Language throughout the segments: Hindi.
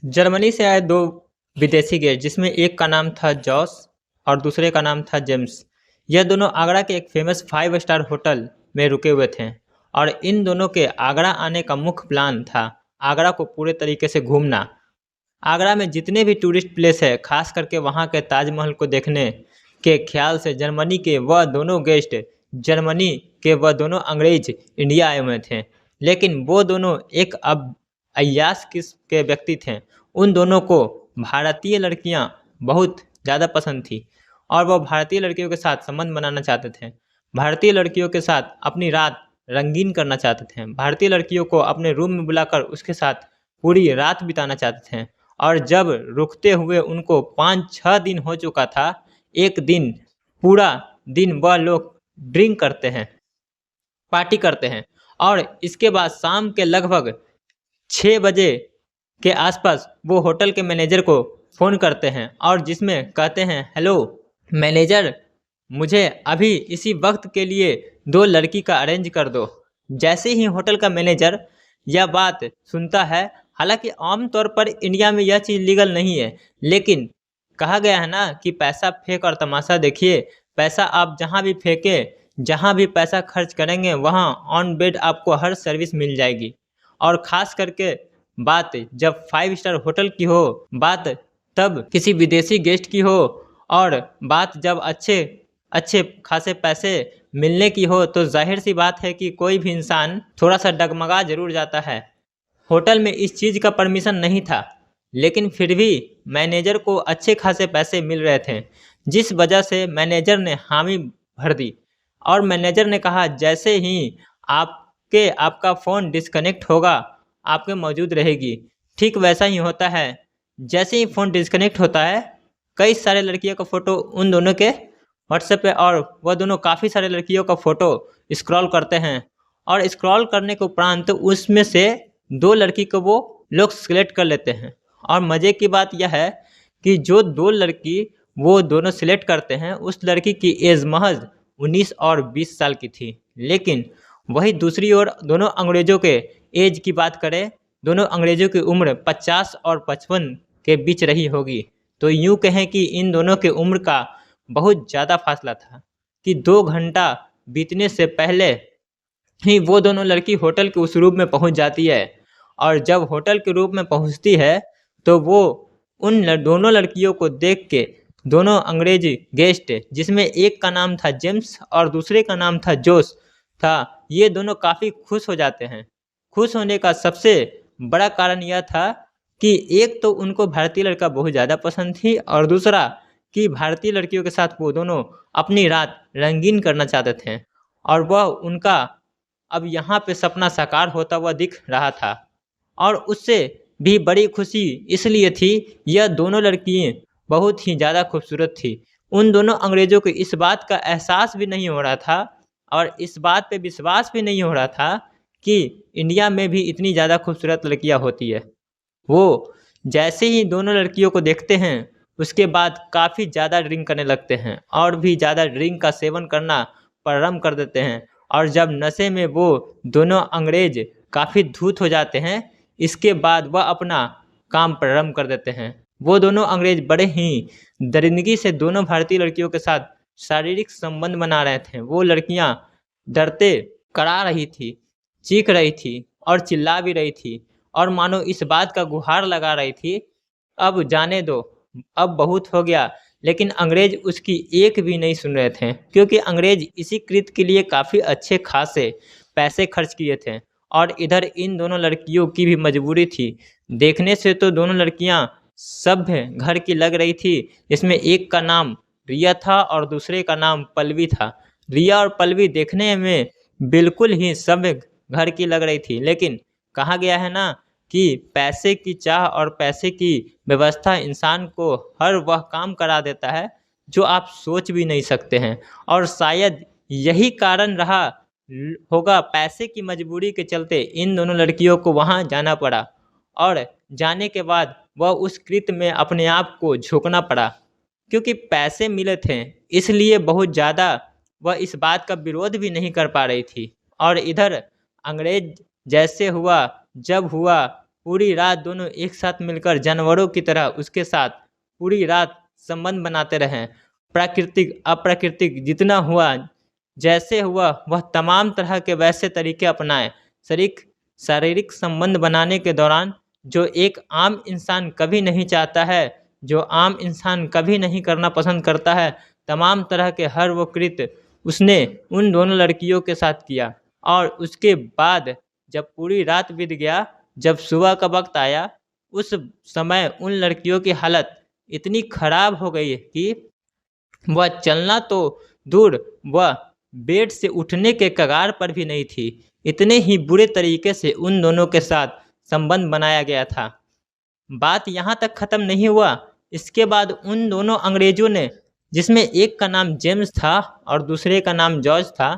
जर्मनी से आए दो विदेशी गेस्ट जिसमें एक का नाम था जॉस और दूसरे का नाम था जेम्स। यह दोनों आगरा के एक फेमस 5 स्टार होटल में रुके हुए थे और इन दोनों के आगरा आने का मुख्य प्लान था आगरा को पूरे तरीके से घूमना। आगरा में जितने भी टूरिस्ट प्लेस है, खास करके वहाँ के ताजमहल को देखने के ख्याल से जर्मनी के वह दोनों अंग्रेज इंडिया आए हुए थे। लेकिन वो दोनों एक अब अय्याश किस्म के व्यक्ति थे। उन दोनों को भारतीय लड़कियां बहुत ज़्यादा पसंद थी और वह भारतीय लड़कियों के साथ संबंध बनाना चाहते थे। भारतीय लड़कियों के साथ अपनी रात रंगीन करना चाहते थे। भारतीय लड़कियों को अपने रूम में बुलाकर उसके साथ पूरी रात बिताना चाहते थे। और जब रुकते हुए उनको 5-6 दिन हो चुका था, एक दिन पूरा दिन वह लोग ड्रिंक करते हैं, पार्टी करते हैं और इसके बाद शाम के लगभग 6 बजे के आसपास वो होटल के मैनेजर को फ़ोन करते हैं और जिसमें कहते हैं, हेलो मैनेजर, मुझे अभी इसी वक्त के लिए 2 लड़की का अरेंज कर दो। जैसे ही होटल का मैनेजर यह बात सुनता है, हालांकि आमतौर पर इंडिया में यह चीज़ लीगल नहीं है, लेकिन कहा गया है ना कि पैसा फेंक और तमाशा देखिए। पैसा आप जहाँ भी फेंके, जहाँ भी पैसा खर्च करेंगे, वहाँ ऑन बेड आपको हर सर्विस मिल जाएगी। और ख़ास करके बात जब 5 स्टार होटल की हो, बात तब किसी विदेशी गेस्ट की हो और बात जब अच्छे अच्छे खासे पैसे मिलने की हो, तो जाहिर सी बात है कि कोई भी इंसान थोड़ा सा डगमगा जरूर जाता है। होटल में इस चीज़ का परमिशन नहीं था, लेकिन फिर भी मैनेजर को अच्छे खासे पैसे मिल रहे थे, जिस वजह से मैनेजर ने हामी भर दी। और मैनेजर ने कहा, जैसे ही आपका फ़ोन डिस्कनेक्ट होगा, आपके मौजूद रहेगी। ठीक वैसा ही होता है। जैसे ही फ़ोन डिस्कनेक्ट होता है, कई सारे लड़कियों का फ़ोटो उन दोनों के व्हाट्सएप पे, और वह दोनों काफ़ी सारे लड़कियों का फ़ोटो स्क्रॉल करते हैं और स्क्रॉल करने के उपरांत उसमें से 2 लड़की को वो लोग सिलेक्ट कर लेते हैं। और मज़े की बात यह है कि जो 2 लड़की वो दोनों सिलेक्ट करते हैं, उस लड़की की एज महज 19 और 20 साल की थी। लेकिन वही दूसरी ओर दोनों अंग्रेज़ों के एज की बात करें, दोनों अंग्रेज़ों की उम्र 50 और 55 के बीच रही होगी। तो यूँ कहें कि इन दोनों के उम्र का बहुत ज़्यादा फासला था कि 2 घंटा बीतने से पहले ही वो दोनों लड़की होटल के उस रूम में पहुंच जाती है। और जब होटल के रूम में पहुंचती है, तो वो दोनों लड़कियों को देख के दोनों अंग्रेजी गेस्ट, जिसमें एक का नाम था जेम्स और दूसरे का नाम था जोस था, ये दोनों काफ़ी खुश हो जाते हैं। खुश होने का सबसे बड़ा कारण यह था कि एक तो उनको भारतीय लड़का बहुत ज़्यादा पसंद थी और दूसरा कि भारतीय लड़कियों के साथ वो दोनों अपनी रात रंगीन करना चाहते थे और वह उनका अब यहाँ पे सपना साकार होता हुआ दिख रहा था। और उससे भी बड़ी खुशी इसलिए थी, यह दोनों लड़कियाँ बहुत ही ज़्यादा खूबसूरत थी। उन दोनों अंग्रेज़ों को इस बात का एहसास भी नहीं हो रहा था और इस बात पे विश्वास भी नहीं हो रहा था कि इंडिया में भी इतनी ज़्यादा खूबसूरत लड़कियाँ होती है। वो जैसे ही दोनों लड़कियों को देखते हैं, उसके बाद काफ़ी ज़्यादा ड्रिंक करने लगते हैं और भी ज़्यादा ड्रिंक का सेवन करना प्रारंभ कर देते हैं। और जब नशे में वो दोनों अंग्रेज काफ़ी धूत हो जाते हैं, इसके बाद वह अपना काम प्रारंभ कर देते हैं। वो दोनों अंग्रेज बड़े ही दरिंदगी से दोनों भारतीय लड़कियों के साथ शारीरिक संबंध बना रहे थे। वो लड़कियां डरते करा रही थी, चीख रही थी और चिल्ला भी रही थी और मानो इस बात का गुहार लगा रही थी, अब जाने दो, अब बहुत हो गया। लेकिन अंग्रेज उसकी एक भी नहीं सुन रहे थे, क्योंकि अंग्रेज इसी कृत्य के लिए काफ़ी अच्छे खासे पैसे खर्च किए थे और इधर इन दोनों लड़कियों की भी मजबूरी थी। देखने से तो दोनों लड़कियां सभ्य घर की लग रही थी, जिसमें एक का नाम रिया था और दूसरे का नाम पल्लवी था। रिया और पल्लवी देखने में बिल्कुल ही सभ्य घर की लग रही थी, लेकिन कहा गया है ना कि पैसे की चाह और पैसे की व्यवस्था इंसान को हर वह काम करा देता है जो आप सोच भी नहीं सकते हैं। और शायद यही कारण रहा होगा, पैसे की मजबूरी के चलते इन दोनों लड़कियों को वहां जाना पड़ा और जाने के बाद वह उस कृत्य में अपने आप को झोंकना पड़ा, क्योंकि पैसे मिले थे इसलिए बहुत ज़्यादा वह इस बात का विरोध भी नहीं कर पा रही थी। और इधर अंग्रेज जैसे हुआ जब हुआ पूरी रात दोनों एक साथ मिलकर जानवरों की तरह उसके साथ पूरी रात संबंध बनाते रहे। प्राकृतिक अप्राकृतिक जितना हुआ, जैसे हुआ वह तमाम तरह के वैसे तरीके अपनाए। शारीरिक संबंध बनाने के दौरान जो एक आम इंसान कभी नहीं चाहता है, जो आम इंसान कभी नहीं करना पसंद करता है, तमाम तरह के हर वो कृत्य उसने उन दोनों लड़कियों के साथ किया। और उसके बाद जब पूरी रात बीत गया, जब सुबह का वक्त आया, उस समय उन लड़कियों की हालत इतनी खराब हो गई कि वह चलना तो दूर, वह बेड से उठने के कगार पर भी नहीं थी। इतने ही बुरे तरीके से उन दोनों के साथ संबंध बनाया गया था। बात यहाँ तक ख़त्म नहीं हुआ। इसके बाद उन दोनों अंग्रेजों ने, जिसमें एक का नाम जेम्स था और दूसरे का नाम जॉर्ज था,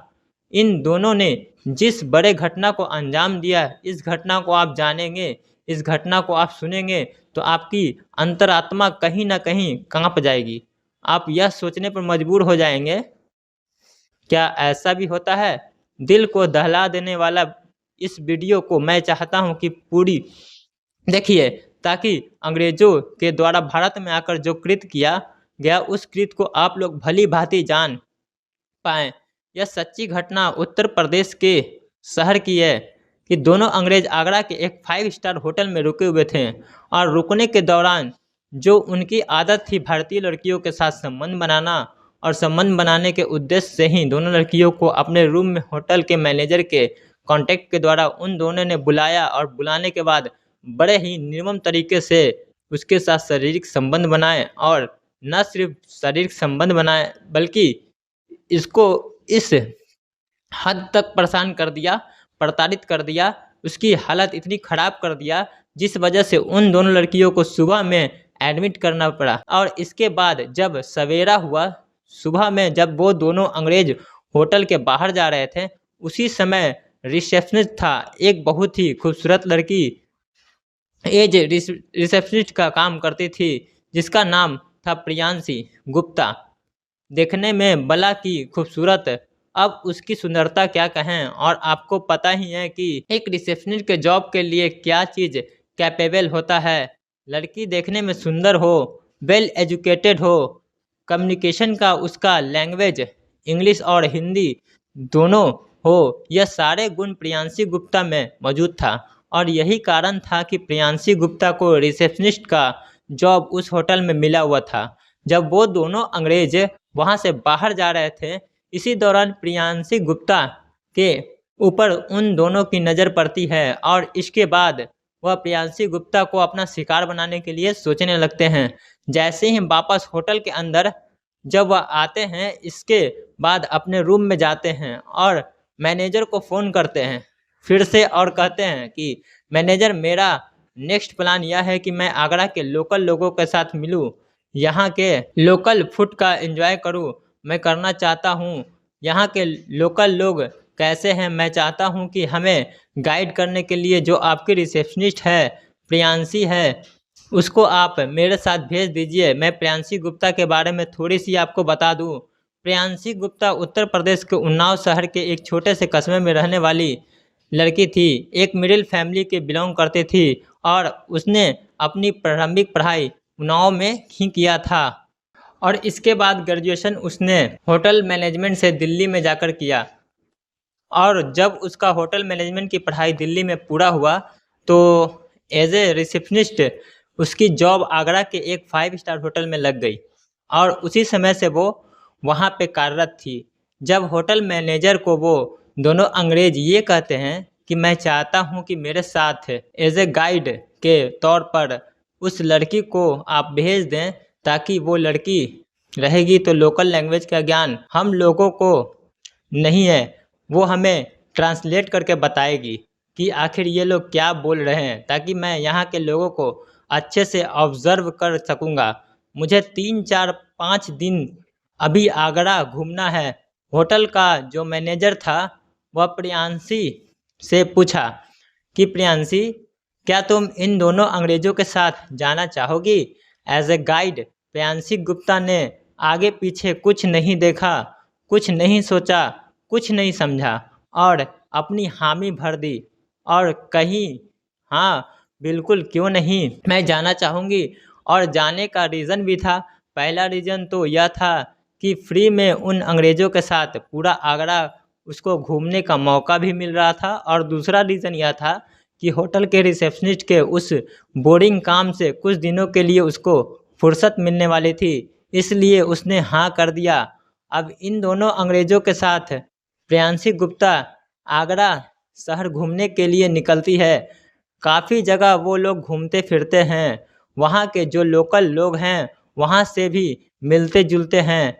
इन दोनों ने जिस बड़े घटना को अंजाम दिया, इस घटना को आप जानेंगे, इस घटना को आप सुनेंगे तो आपकी अंतरात्मा कहीं ना कहीं कांप जाएगी। आप यह सोचने पर मजबूर हो जाएंगे, क्या ऐसा भी होता है? दिल को दहला देने वाला इस वीडियो को मैं चाहता हूं कि पूरी देखिए, ताकि अंग्रेजों के द्वारा भारत में आकर जो कृत्य किया गया, उस कृत्य को आप लोग भली भांति जान पाएँ। यह सच्ची घटना उत्तर प्रदेश के शहर की है कि दोनों अंग्रेज आगरा के एक 5 स्टार होटल में रुके हुए थे और रुकने के दौरान जो उनकी आदत थी भारतीय लड़कियों के साथ संबंध बनाना, और संबंध बनाने के उद्देश्य से ही दोनों लड़कियों को अपने रूम में होटल के मैनेजर के कांटेक्ट के द्वारा उन दोनों ने बुलाया और बुलाने के बाद बड़े ही निर्मम तरीके से उसके साथ शारीरिक संबंध बनाए। और न सिर्फ शारीरिक संबंध बनाए बल्कि इसको इस हद तक परेशान कर दिया, प्रताड़ित कर दिया, उसकी हालत इतनी ख़राब कर दिया जिस वजह से उन दोनों लड़कियों को सुबह में एडमिट करना पड़ा। और इसके बाद जब सवेरा हुआ, सुबह में जब वो दोनों अंग्रेज होटल के बाहर जा रहे थे, उसी समय रिसेप्शनिस्ट था, एक बहुत ही खूबसूरत लड़की एज रिसेप्शनिस्ट का काम करती थी, जिसका नाम था प्रियांशी गुप्ता। देखने में बला की खूबसूरत, अब उसकी सुंदरता क्या कहें। और आपको पता ही है कि एक रिसेप्शनिस्ट के जॉब के लिए क्या चीज़ कैपेबल होता है। लड़की देखने में सुंदर हो, वेल एजुकेटेड हो, कम्युनिकेशन का उसका लैंग्वेज इंग्लिश और हिंदी दोनों हो, यह सारे गुण प्रियांशी गुप्ता में मौजूद था। और यही कारण था कि प्रियांशी गुप्ता को रिसेप्शनिस्ट का जॉब उस होटल में मिला हुआ था। जब वो दोनों अंग्रेज वहाँ से बाहर जा रहे थे, इसी दौरान प्रियांशी गुप्ता के ऊपर उन दोनों की नज़र पड़ती है और इसके बाद वह प्रियांशी गुप्ता को अपना शिकार बनाने के लिए सोचने लगते हैं। जैसे ही वापस होटल के अंदर जब वह आते हैं, इसके बाद अपने रूम में जाते हैं और मैनेजर को फ़ोन करते हैं फिर से और कहते हैं कि मैनेजर, मेरा नेक्स्ट प्लान यह है कि मैं आगरा के लोकल लोगों के साथ मिलूं, यहाँ के लोकल फूड का एंजॉय करूं। मैं करना चाहता हूं, यहाँ के लोकल लोग कैसे हैं, मैं चाहता हूं कि हमें गाइड करने के लिए जो आपकी रिसेप्शनिस्ट है प्रियांशी है, उसको आप मेरे साथ भेज दीजिए। मैं प्रियांशी गुप्ता के बारे में थोड़ी सी आपको बता दूं। प्रियांशी गुप्ता उत्तर प्रदेश के उन्नाव शहर के एक छोटे से कस्बे में रहने वाली लड़की थी। एक मिडिल फैमिली के बिलोंग करती थी और उसने अपनी प्रारंभिक पढ़ाई उन्नाव में ही किया था और इसके बाद ग्रेजुएशन उसने होटल मैनेजमेंट से दिल्ली में जाकर किया। और जब उसका होटल मैनेजमेंट की पढ़ाई दिल्ली में पूरा हुआ तो एज ए रिसेप्शनिस्ट उसकी जॉब आगरा के एक 5 स्टार होटल में लग गई और उसी समय से वो वहाँ पे कार्यरत थी। जब होटल मैनेजर को वो दोनों अंग्रेज ये कहते हैं कि मैं चाहता हूँ कि मेरे साथ एज ए गाइड के तौर पर उस लड़की को आप भेज दें, ताकि वो लड़की रहेगी तो लोकल लैंग्वेज का ज्ञान हम लोगों को नहीं है, वो हमें ट्रांसलेट करके बताएगी कि आखिर ये लोग क्या बोल रहे हैं, ताकि मैं यहाँ के लोगों को अच्छे से ऑब्ज़र्व कर सकूँगा। मुझे 3-4-5 दिन अभी आगरा घूमना है। होटल का जो मैनेजर था वह प्रियांशी से पूछा कि प्रियांशी, क्या तुम इन दोनों अंग्रेज़ों के साथ जाना चाहोगी as a guide? Priyanshi Gupta ने आगे पीछे कुछ नहीं देखा, कुछ नहीं सोचा, कुछ नहीं समझा और अपनी हामी भर दी और कहीं हाँ, बिल्कुल, क्यों नहीं, मैं जाना चाहूँगी और जाने का रीज़न भी था। पहला रीज़न तो यह था कि फ्री में उन अंग्रेज़ों के साथ पूरा आगरा उसको घूमने का मौका भी मिल रहा था और दूसरा रीज़न यह था कि होटल के रिसेप्शनिस्ट के उस बोरिंग काम से कुछ दिनों के लिए उसको फुर्सत मिलने वाली थी, इसलिए उसने हाँ कर दिया। अब इन दोनों अंग्रेज़ों के साथ प्रियांशी गुप्ता आगरा शहर घूमने के लिए निकलती है। काफ़ी जगह वो लोग घूमते फिरते हैं, वहाँ के जो लोकल लोग हैं वहाँ से भी मिलते जुलते हैं।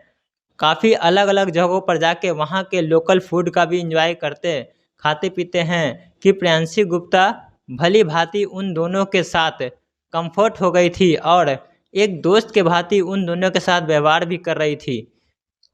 काफ़ी अलग-अलग जगहों पर जाके वहाँ के लोकल फूड का भी एंजॉय करते, खाते-पीते हैं कि प्रियांशी गुप्ता भली-भाँति उन दोनों के साथ कम्फ़र्ट हो गई थी और एक दोस्त के भाँति उन दोनों के साथ व्यवहार भी कर रही थी।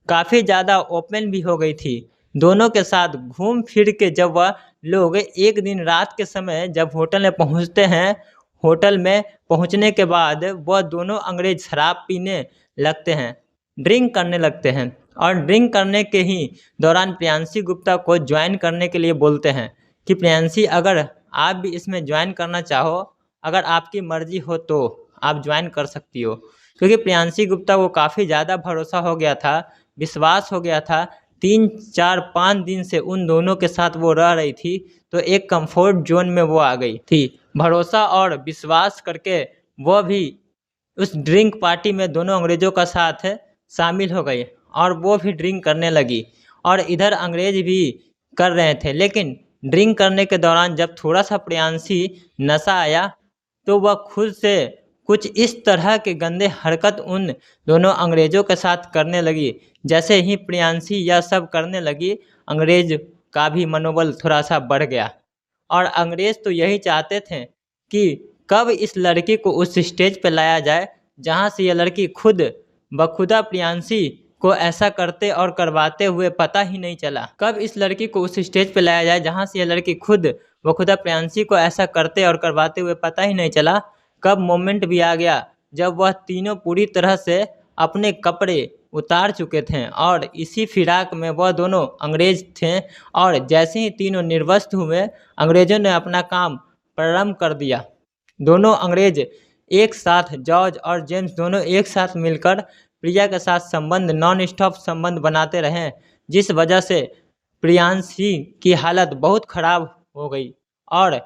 काफ़ी ज़्यादा ओपन भी हो गई थी। दोनों के साथ घूम फिर के जब वह लोग एक दिन रात के समय जब होटल में पहुँचते हैं, होटल में पहुँचने के बाद वह दोनों अंग्रेज़ शराब पीने लगते हैं, ड्रिंक करने लगते हैं और ड्रिंक करने के ही दौरान प्रियांशी गुप्ता को जॉइन करने के लिए बोलते हैं कि प्रियांशी, अगर आप भी इसमें जॉइन करना चाहो, अगर आपकी मर्ज़ी हो तो आप जॉइन कर सकती हो। क्योंकि प्रियांशी गुप्ता को काफ़ी ज़्यादा भरोसा हो गया था, विश्वास हो गया था। 3, 4, 5 दिन से उन दोनों के साथ वो रह रही थी, तो एक कम्फर्ट ज़ोन में वो आ गई थी। भरोसा और विश्वास करके वह भी उस ड्रिंक पार्टी में दोनों अंग्रेज़ों का साथ शामिल हो गई और वो भी ड्रिंक करने लगी और इधर अंग्रेज़ भी कर रहे थे। लेकिन ड्रिंक करने के दौरान जब थोड़ा-सा प्रियांशी नशा आया, तो वह खुद से कुछ इस तरह के गंदे हरकत उन दोनों अंग्रेज़ों के साथ करने लगी। जैसे ही प्रियांशी यह सब करने लगी, अंग्रेज़ का भी मनोबल थोड़ा-सा बढ़ गया और अंग्रेज़ तो यही चाहते थे कि कब इस लड़की को उस स्टेज पे लाया जाए, जहाँ से यह लड़की खुद बखुदा प्रियांशी को ऐसा करते और करवाते हुए पता ही नहीं चला। कब इस लड़की को उस स्टेज पे लाया जाए, जहाँ से यह लड़की खुद बखुदा प्रियांशी को ऐसा करते और करवाते हुए पता ही नहीं चला। कब मोमेंट भी आ गया, जब वह तीनों पूरी तरह से अपने कपड़े उतार चुके थे और इसी फिराक में वह दोनों अंग्रेज़ थे और जैसे ही तीनों निर्वस्त्र हुए, अंग्रेज़ों ने अपना काम प्रारंभ कर दिया। दोनों अंग्रेज़ एक साथ, जॉर्ज और जेम्स दोनों एक साथ मिलकर प्रिया के साथ संबंध नॉन स्टॉप संबंध बनाते रहे, जिस वजह से प्रियांशी की हालत बहुत ख़राब हो गई और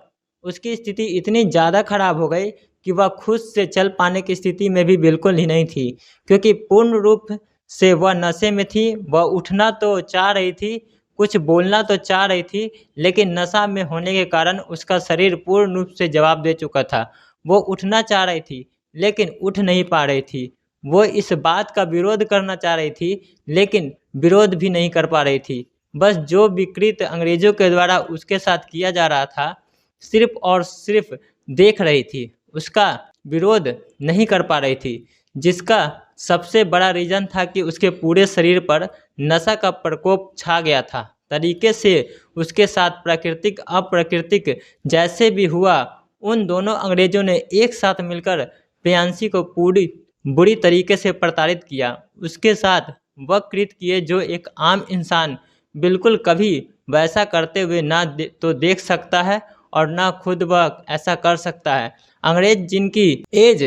उसकी स्थिति इतनी ज़्यादा ख़राब हो गई कि वह खुद से चल पाने की स्थिति में भी बिल्कुल ही नहीं थी, क्योंकि पूर्ण रूप से वह नशे में थी। वह उठना तो चाह रही थी, कुछ बोलना तो चाह रही थी, लेकिन नशा में होने के कारण उसका शरीर पूर्ण रूप से जवाब दे चुका था। वो उठना चाह रही थी, लेकिन उठ नहीं पा रही थी। वो इस बात का विरोध करना चाह रही थी, लेकिन विरोध भी नहीं कर पा रही थी। बस जो विकृत अंग्रेज़ों के द्वारा उसके साथ किया जा रहा था, सिर्फ़ और सिर्फ़ देख रही थी, उसका विरोध नहीं कर पा रही थी, जिसका सबसे बड़ा रीज़न था कि उसके पूरे शरीर पर नशा का प्रकोप छा गया था। तरीके से उसके साथ प्राकृतिक अप्राकृतिक जैसे भी हुआ, उन दोनों अंग्रेज़ों ने एक साथ मिलकर प्रियांशी को पूरी बुरी तरीके से प्रताड़ित किया। उसके साथ वह कृत्य किए जो एक आम इंसान बिल्कुल कभी वैसा करते हुए ना तो देख सकता है और ना खुद वह ऐसा कर सकता है। अंग्रेज़ जिनकी एज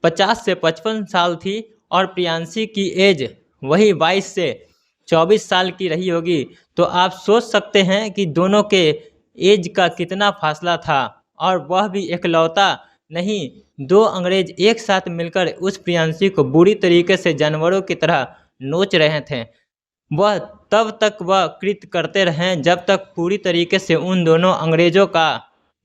50 से 55 साल थी और प्रियांशी की एज वही 22 से 24 साल की रही होगी, तो आप सोच सकते हैं कि दोनों के एज का कितना फासला था। और वह भी इकलौता नहीं, 2 अंग्रेज़ एक साथ मिलकर उस प्रियांशी को बुरी तरीके से जानवरों की तरह नोच रहे थे। वह तब तक वह कृत्य करते रहें जब तक पूरी तरीके से उन दोनों अंग्रेज़ों का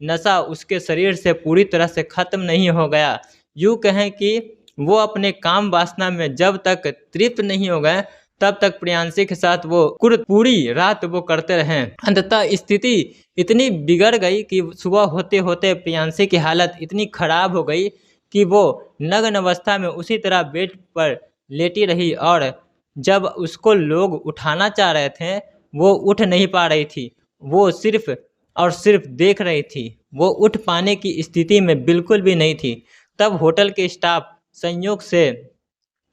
नशा उसके शरीर से पूरी तरह से ख़त्म नहीं हो गया। यूँ कहें कि वो अपने काम वासना में जब तक तृप्त नहीं हो गए, तब तक प्रियांशी के साथ वो पूरी रात वो करते रहें। अंततः स्थिति इतनी बिगड़ गई कि सुबह होते-होते प्रियांशी की हालत इतनी ख़राब हो गई कि वो नग्न अवस्था में उसी तरह बेड पर लेटी रही और जब उसको लोग उठाना चाह रहे थे, वो उठ नहीं पा रही थी। वो सिर्फ़ और सिर्फ़ देख रही थी। वो उठ पाने की स्थिति में बिल्कुल भी नहीं थी। तब होटल के स्टाफ संयोग से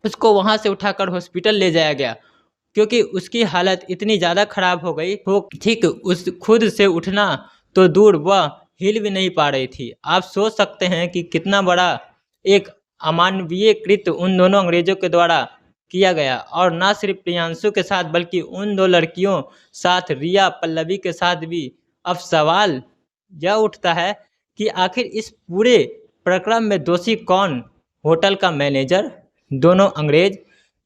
उसको वहाँ से उठाकर हॉस्पिटल ले जाया गया, क्योंकि उसकी हालत इतनी ज़्यादा ख़राब हो गई, वो ठीक उस खुद से उठना तो दूर, वह हिल भी नहीं पा रही थी। आप सोच सकते हैं कि कितना बड़ा एक अमानवीय कृत्य उन दोनों अंग्रेज़ों के द्वारा किया गया, और ना सिर्फ प्रियांशु के साथ बल्कि उन 2 लड़कियों साथ, रिया, पल्लवी के साथ भी। अब सवाल यह उठता है कि आखिर इस पूरे प्रकरण में दोषी कौन? होटल का मैनेजर, दोनों अंग्रेज,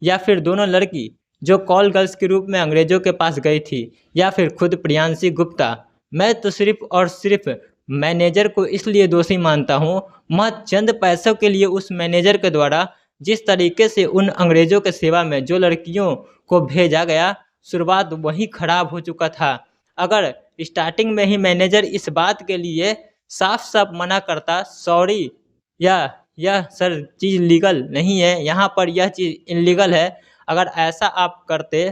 या फिर दोनों लड़की जो कॉल गर्ल्स के रूप में अंग्रेजों के पास गई थी, या फिर खुद प्रियांशी गुप्ता? मैं तो सिर्फ और सिर्फ मैनेजर को इसलिए दोषी मानता हूँ, महज चंद पैसों के लिए उस मैनेजर के द्वारा जिस तरीके से उन अंग्रेजों के सेवा में जो लड़कियों को भेजा गया, शुरुआत वही खराब हो चुका था। अगर स्टार्टिंग में ही मैनेजर इस बात के लिए साफ साफ मना करता, सॉरी, या यह सर चीज़ लीगल नहीं है, यहाँ पर यह चीज़ इनलीगल है, अगर ऐसा आप करते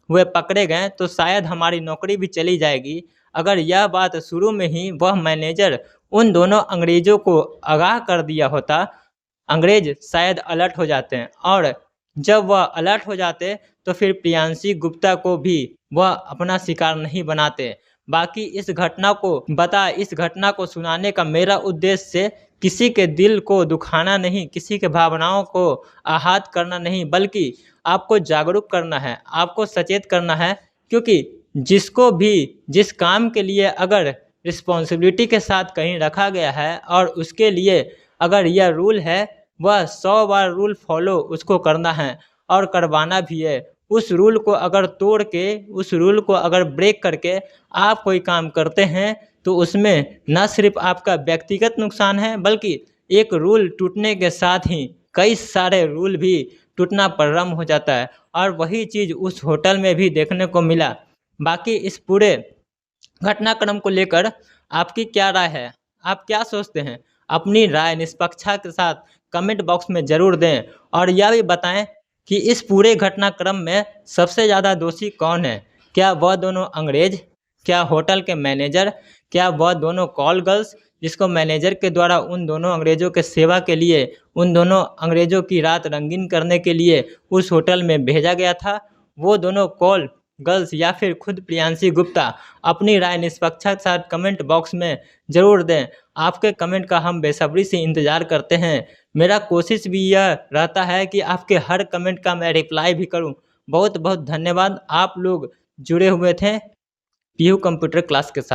हुए पकड़े गए तो शायद हमारी नौकरी भी चली जाएगी। अगर यह बात शुरू में ही वह मैनेजर उन दोनों अंग्रेज़ों को आगाह कर दिया होता, अंग्रेज शायद अलर्ट हो जाते हैं, और जब वह अलर्ट हो जाते तो फिर प्रियांशी गुप्ता को भी वह अपना शिकार नहीं बनाते। बाकी इस घटना को सुनाने का मेरा उद्देश्य किसी के दिल को दुखाना नहीं, किसी के भावनाओं को आहत करना नहीं, बल्कि आपको जागरूक करना है, आपको सचेत करना है। क्योंकि जिसको भी जिस काम के लिए अगर रिस्पॉन्सिबिलिटी के साथ कहीं रखा गया है और उसके लिए अगर यह रूल है, वह 100 बार रूल फॉलो उसको करना है और करवाना भी है। उस रूल को अगर तोड़ के, उस रूल को अगर ब्रेक करके आप कोई काम करते हैं तो उसमें न सिर्फ आपका व्यक्तिगत नुकसान है, बल्कि एक रूल टूटने के साथ ही कई सारे रूल भी टूटना प्रारंभ हो जाता है, और वही चीज़ उस होटल में भी देखने को मिला। बाकी इस पूरे घटनाक्रम को लेकर आपकी क्या राय है? आप क्या सोचते हैं? अपनी राय निष्पक्षता के साथ कमेंट बॉक्स में ज़रूर दें, और यह भी बताएं कि इस पूरे घटनाक्रम में सबसे ज़्यादा दोषी कौन है? क्या वह दोनों अंग्रेज? क्या होटल के मैनेजर? क्या वह दोनों कॉल गर्ल्स जिसको मैनेजर के द्वारा उन दोनों अंग्रेज़ों के सेवा के लिए, उन दोनों अंग्रेज़ों की रात रंगीन करने के लिए उस होटल में भेजा गया था, वो दोनों कॉल गर्ल्स, या फिर खुद प्रियांशी गुप्ता? अपनी राय निष्पक्षता के साथ कमेंट बॉक्स में ज़रूर दें। आपके कमेंट का हम बेसब्री से इंतज़ार करते हैं। मेरा कोशिश भी यह रहता है कि आपके हर कमेंट का मैं रिप्लाई भी करूं। बहुत बहुत धन्यवाद, आप लोग जुड़े हुए थे पीयू कंप्यूटर क्लास के साथ।